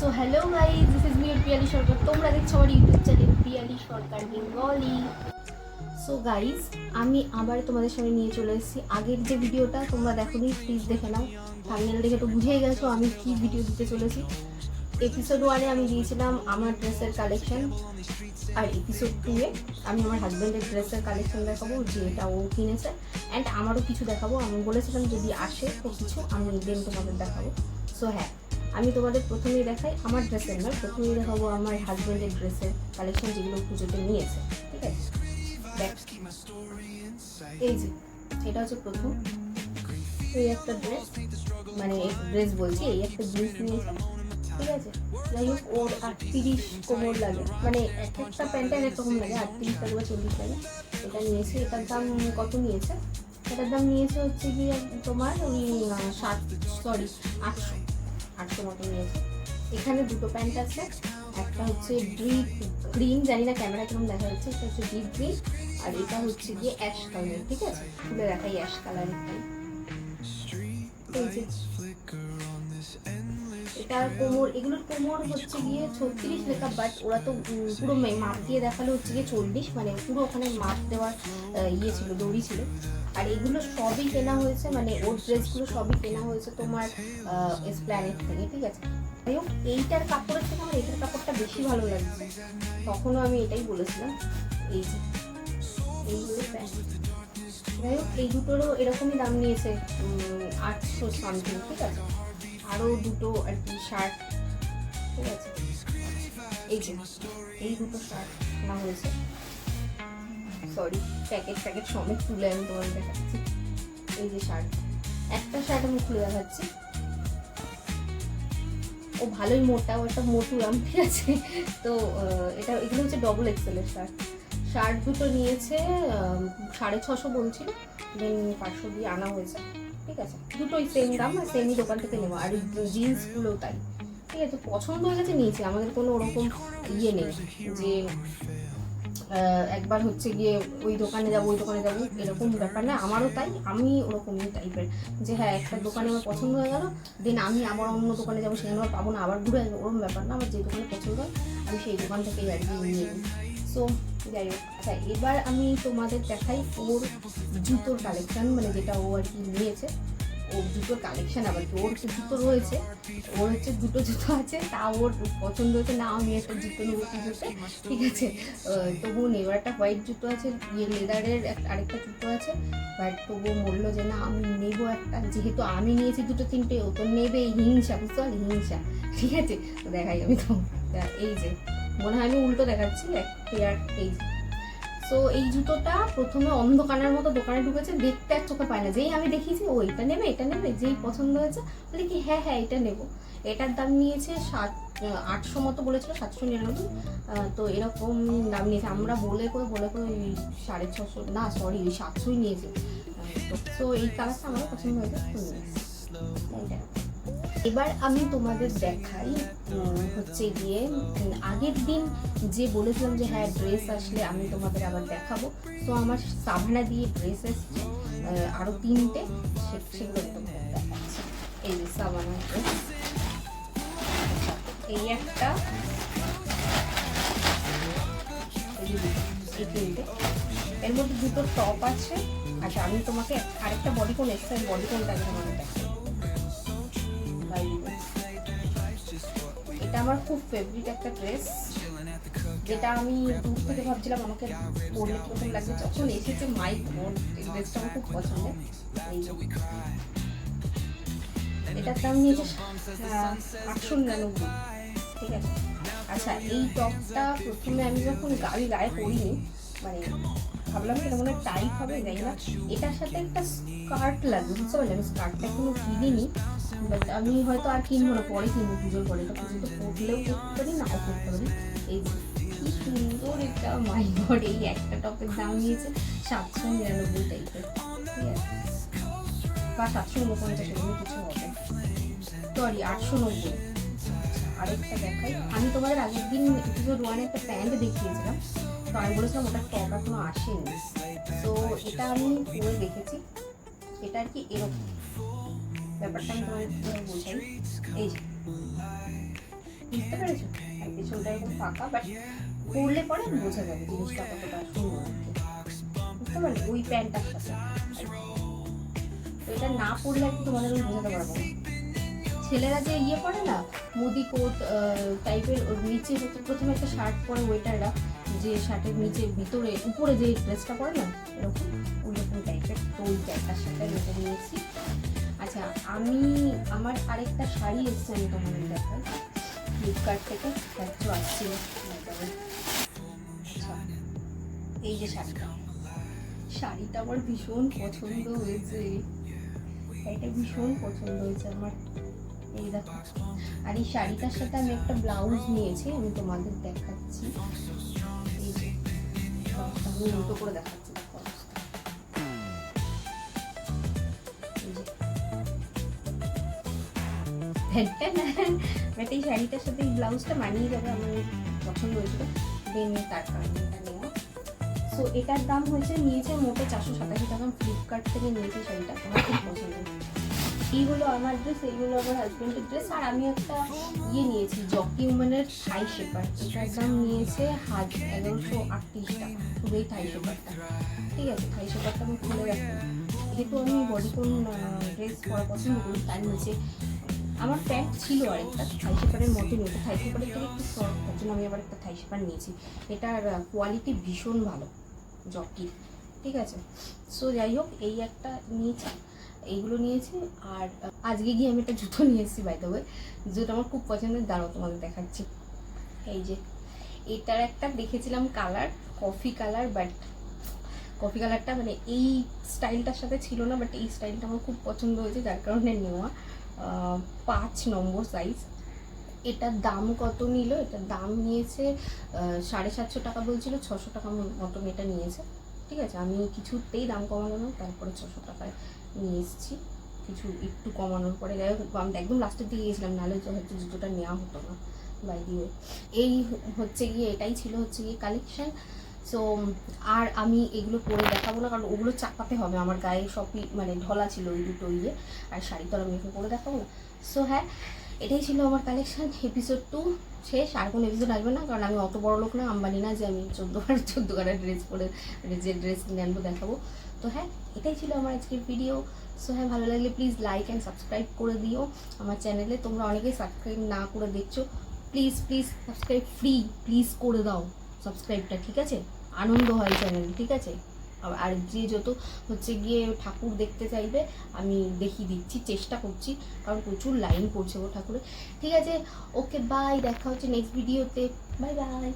So hello guys, this is me Piyali Sarkar. তোমরা দেখছো আমার YouTube channel Piyali Sarkar Bengali. So guys, আমি আবার তোমাদের সামনে নিয়ে চলে এসেছি। আগের যে ভিডিওটা তোমরা দেখোনি, প্লিজ দেখে নাও। থাম্বনেল দেখে তো বুঝেই গেছো আমি কি ভিডিও দিতে চলেছি। এপিসোড 1-এ আমি দিয়েছিলাম আমার ড্রেসের কালেকশন, আর এপিসোড 2-এ আমি আমার হাজব্যান্ডের ড্রেসের কালেকশন দেখাবো, যে এটা ও কিনেছে। অ্যান্ড আমারও কিছু দেখাবো। আমি বলেছিলাম যদি আসে তো কিছু আমি দেন তোমাদের দেখাবো। সো হ্যাঁ, আমি তোমাদের প্রথমেই দেখাই আমার ড্রেসের নয়, প্রথমেই দেখাবো আমার হাজব্যান্ডের ড্রেসের কালেকশন, যেগুলো পুজোতে নিয়েছে। ঠিক আছে, দেখ এই যে এটা হচ্ছে প্রথম। এই একটা ড্রেস, মানে ড্রেস বলছি, এই একটা জিন্স নিয়েছে। ঠিক আছে, যাই হোক, ওর 38 কোমর লাগে, মানে এক একটা প্যান্টে এক রকম লাগে, 38 লাগে বা 40 লাগে। এটা নিয়েছে। এটার দাম কত নিয়েছে? এটার দাম নিয়েছে হচ্ছে গিয়ে তোমার ওই 800 মতো নিয়েছে। এখানে দুটো প্যান্ট আছে, একটা হচ্ছে ডিপ গ্রিন, জানি না ক্যামেরা কেমন দেখা যাচ্ছে, এটা হচ্ছে ডিপ গ্রিন, আর এটা হচ্ছে গিয়ে অ্যাশ কালার। ঠিক আছে, খুলে দেখাই অ্যাশ কালারের। এটার কোমর, এগুলোর কোমর হচ্ছে গিয়ে 36 লেখা, বাট ওরা তো পুরো মাপ দিয়ে দেখালো হচ্ছে গিয়ে 40, মানে পুরো ওখানে মাপ দেওয়ার ইয়ে ছিল, দড়ি ছিল। আর এগুলো সবই কেনা হয়েছে, মানে ওর ড্রেসগুলো সবই কেনা হয়েছে তোমার এসপ্ল্যানেড থেকে। ঠিক আছে, যাই হোক, এইটার কাপড়ের থেকে আমার এটার কাপড়টা বেশি ভালো লাগছে, তখনও আমি এটাই বলেছিলাম। এই যে এইগুলো প্যান্ট, যাই হোক, এই দুটোরও এরকমই দাম নিয়েছে 800 সামথিং। ঠিক আছে, আরও দুটো আর কি শার্ট। ঠিক আছে, এই যে এই দুটো শার্ট না হয়েছে, সরি, প্যাকেট সমেত তুলে আমি তোমাদের দেখাচ্ছি। এই যে শার্ট, একটা শার্ট আমি খুলে দেখাচ্ছি। ও ভালোই মোটা, ও একটা মোটুরাম। ঠিক আছে, তো এগুলো হচ্ছে ডবল এক্সেলের শার্ট দুটো নিয়েছে 650 বলছিল, দেন 500 দিয়ে আনা হয়েছে। ঠিক আছে, দুটোই সেম দাম, আর সেমই দোকান থেকে নেওয়া। আর জিন্সগুলো তাই। ঠিক আছে, পছন্দ হয়ে গেছে, নিয়েছি। আমাদের কোনো ওরকম ইয়ে নেই যে একবার হচ্ছে গিয়ে ওই দোকানে যাবো এরকম ব্যাপার না। আমারও তাই, আমি ওরকমই টাইপের, যে হ্যাঁ একটা দোকানে আমার পছন্দ হয়ে গেল, দেন আমি আবার অন্য দোকানে যাবো, সেখানে আবার পাবো না, আবার ঘুরে আসবো, ওরকম ব্যাপার না। আমার যে দোকানে পছন্দ হয় আমি সেই দোকান থেকেই আর কি নিয়ে নিই। সো যাই হোক, আচ্ছা, এবার আমি তোমাদের দেখাই ওর জুতোর কালেকশন, মানে যেটা ও আর কি নিয়েছে। ওর জুতোর কালেকশন আবার কি, ওর জুতো রয়েছে, ওর হচ্ছে দুটো জুতো আছে, তা ওর পছন্দ হয়েছে না আমি একটা জুতো নেবো পুজোতে। ঠিক আছে, তবুও নেই। ওর একটা হোয়াইট জুতো আছে, ইয়ে লেদারের আরেকটা জুতো আছে, বাট তবুও বললো যে না আমি নেবো একটা, যেহেতু আমি নিয়েছি দুটো তিনটে, ও তো নেবে, হিংসা, বুঝতে পারলি, হিংসা। ঠিক আছে, তো দেখাই আমি তো, এই যে মনে হয় আমি উল্টো দেখাচ্ছি, এক পেয়ার। এই যে, তো এই জুতোটা প্রথমে অন্ধকারের মতো দোকানে ঢুকেছে, দেখতে আর চোখে পায় না, যেই আমি দেখিয়েছি ও এটা নেবে, যেই পছন্দ হয়েছে বলে কি হ্যাঁ হ্যাঁ এটা নেবো। এটার দাম নিয়েছে 800 মতো বলেছিল, 799। তো এরকম দাম নিয়েছে। আমরা বলে করে ওই 650, না সরি, ওই 700ই নিয়েছে। তো এই কালারটা আমার পছন্দ হয়েছে। এবার আমি তোমাদের দেখাই হচ্ছে গিয়ে আগের দিন যে বলেছিলাম যে হ্যাঁ ড্রেস আসলে আমি তোমাদের আবার দেখাবো। তো আমার সাভানা দিয়ে ড্রেস এসছে আরও 3টে, সেগুলো তোমাদের দেখাচ্ছি। এই যে সাভানা ড্রেস, এই একটা, এই 3টে, এর মধ্যে দুটো টপ আছে। আচ্ছা, আমি তোমাকে আরেকটা বডিকন, এক্সট্রা বডিকনটা তোমাদের দেখাই। এটা আমার খুব ফেভারিট একটা ড্রেস, যেটা আমি দূর থেকে ভাবছিলাম আমাকে পরলে কিরকম লাগছে, যখন এসেছে মাই গড, এই ড্রেসটা আমার খুব পছন্দের। এটার দাম নিয়েছে 899। ঠিক আছে, আচ্ছা, এই টপটা প্রথমে আমি যখন গায়ে পরিনি, মানে ভাবলাম এটা মনে হয় টাইট হবে, যাই না, এটার সাথে একটা স্কার্ট লাগবে, বুঝতে পারছি। আমি স্কার্টটা এখনো কিনিনি, বাট আমি হয়তো আর কিনবো না, পরে কিনবো, পুজোর পরে। এটা পুজোতে পরলেও করতে পারি, নাও করতে পারি। এই কি সুন্দর এটা, মাই গড। এই একটা টপের দাম নিয়েছে 799 টাইপের। ঠিক আছে, বা 749, এগুলো কিছু হবে, সরি 890। আরেকটা দেখাই, আমি তোমাদের আগের দিন এপিসোড 1-এ একটা প্যান্ট দেখিয়েছিলাম, তো আমি বলেছিলাম ওটা টপ এখনো আসেনি। তো এটা আমি পরে দেখেছি, এটা আর কি এরকম ব্যাপারটা আমি তোমাদের বোঝাই। এই যে বুঝতে পেরেছো? আর পেছনটা এরকম ফাঁকা, বাট পরলে পরে বোঝা যাবে জিনিসটা কতটা সুন্দর। বুঝতে পারলে? ওই প্যান্টটার সাথে। তো এটা না পরলে একটু তোমাদের আমি বোঝাতে পারবো না। ছেলেরা যে ইয়ে পরে না, মুদি কোট টাইপের, ওর নিচে হচ্ছে প্রথমে একটা শার্ট পরে ওয়েটাররা, যে শার্টের নিচে ভিতরে উপরে যে ড্রেসটা পরে না এরকম, ওইরকম টাইপের। তো ওই প্যান্টটার সাথে আমি এটা নিয়েছি। আচ্ছা, আমি আমার আরেকটা শাড়ি এসছে, আমি তোমাদের দেখাই ফ্লিপকার্ট থেকে, একটু আসছিল। আচ্ছা, এই যে শাড়িটা আমার ভীষণ পছন্দ হয়েছে, এটা ভীষণ পছন্দ হয়েছে আমার। এই দেখো, আর এই শাড়িটার সাথে আমি একটা ব্লাউজ নিয়েছি, আমি তোমাদের দেখাচ্ছি। এই যে আমি উল্টো করে দেখাচ্ছি, দেখো অবস্থা। এই শাড়িটার সাথে এই ব্লাউজটা মানিয়ে যাবে, আমার পছন্দ হয়েছিল, দেন তার কারণে এটা নেওয়া। সো এটার দাম নিয়েছে মোটে 487 টাকা। ফ্লিপকার্ট থেকে নিয়েছি শাড়িটা, আমার খুব পছন্দ। এইগুলো আমার ড্রেস, এইগুলো আমার হাজবেন্ডের ড্রেস। আর আমি একটা ইয়ে নিয়েছি, জকি উমেনের থাই শেপার, এটার দাম নিয়েছে 1138 টাকা, শুধু এই থাই শেপারটা। ঠিক আছে, থাই শেপারটা আমি খুলে রাখি, যেহেতু আমি বডিকন ড্রেস পরা পছন্দ করি। তার নিচে আমার প্যান্ট ছিল আরেকটা থাই শেপারের মতো নিয়েছে, থাই শেপারের থেকে একটু শর্ট, তার জন্য আমি আবার একটা থাই শেপার নিয়েছি। এটার কোয়ালিটি ভীষণ ভালো জকির। ঠিক আছে, সো যাই হোক, এই একটা নিয়েছি, এইগুলো নিয়েছি। আর আজকে গিয়ে আমি একটা জুতো নিয়ে এসেছি, বাই দ্য ওয়ে, জুতো আমার খুব পছন্দের, দাঁড়াও তোমাদের দেখাচ্ছি। এই যে এটার একটা দেখেছিলাম colour, coffee colour, but coffee কালারটা মানে এই স্টাইলটার সাথে ছিল না, বাট এই স্টাইলটা আমার খুব পছন্দ হয়েছে, যার কারণে নেওয়া। 5 নম্বর সাইজ। এটার দাম কত নিল? এটার দাম নিয়েছে 750 টাকা বলছিল, 600 টাকা মতন এটা নিয়েছে। ঠিক আছে, আমি কিছুতেই দাম কমানো না, তারপরে 600 টাকায় নিয়ে এসেছি। কিছু একটু কমানোর পরে, যাই হোক আমি একদম লাস্টের দিকে গিয়েছিলাম, নাহলে হয়তো জুতোটা নেওয়া হতো না। বাই দিয়ে এই এটাই ছিল কালেকশন। সো আর আমি এগুলো পরে দেখাবো না, কারণ ওগুলো চাপাতে হবে আমার গায়ে, সবই মানে ঢলা ছিল ওই দুটো ইয়ে, আর শাড়ি তো আমি এখানে পরে দেখাবো না। সো হ্যাঁ, এটাই ছিল আমার কালেকশন। এপিসোড 2 শেষ, আর কোনো এপিসোড আসবে না, কারণ আমি অত বড় লোক না, আম্বানি না যে আমি 14 কালার ড্রেস পরে যে ড্রেস কিনে আনবো দেখাবো। তো হ্যাঁ, এটাই ছিল আমার আজকের ভিডিও। সো হ্যাঁ, ভালো লাগলে প্লিজ লাইক অ্যান্ড সাবস্ক্রাইব করে দিও আমার চ্যানেলে। তোমরা অনেকেই সাবস্ক্রাইব না করে দেখছো, please please subscribe, free, please করে দাও সাবস্ক্রাইবটা। ঠিক আছে, আনন্দ হয় চ্যানেল। ঠিক আছে, আর যে যত গিয়ে ঠাকুর দেখতে চাইবে আমি দেখিয়ে দিচ্ছি, চেষ্টা করছি, কারণ প্রচুর লাইন পড়ছে গো ঠাকুরে। ঠিক আছে, ওকে বাই, দেখা হচ্ছে নেক্সট ভিডিওতে, বাই বাই।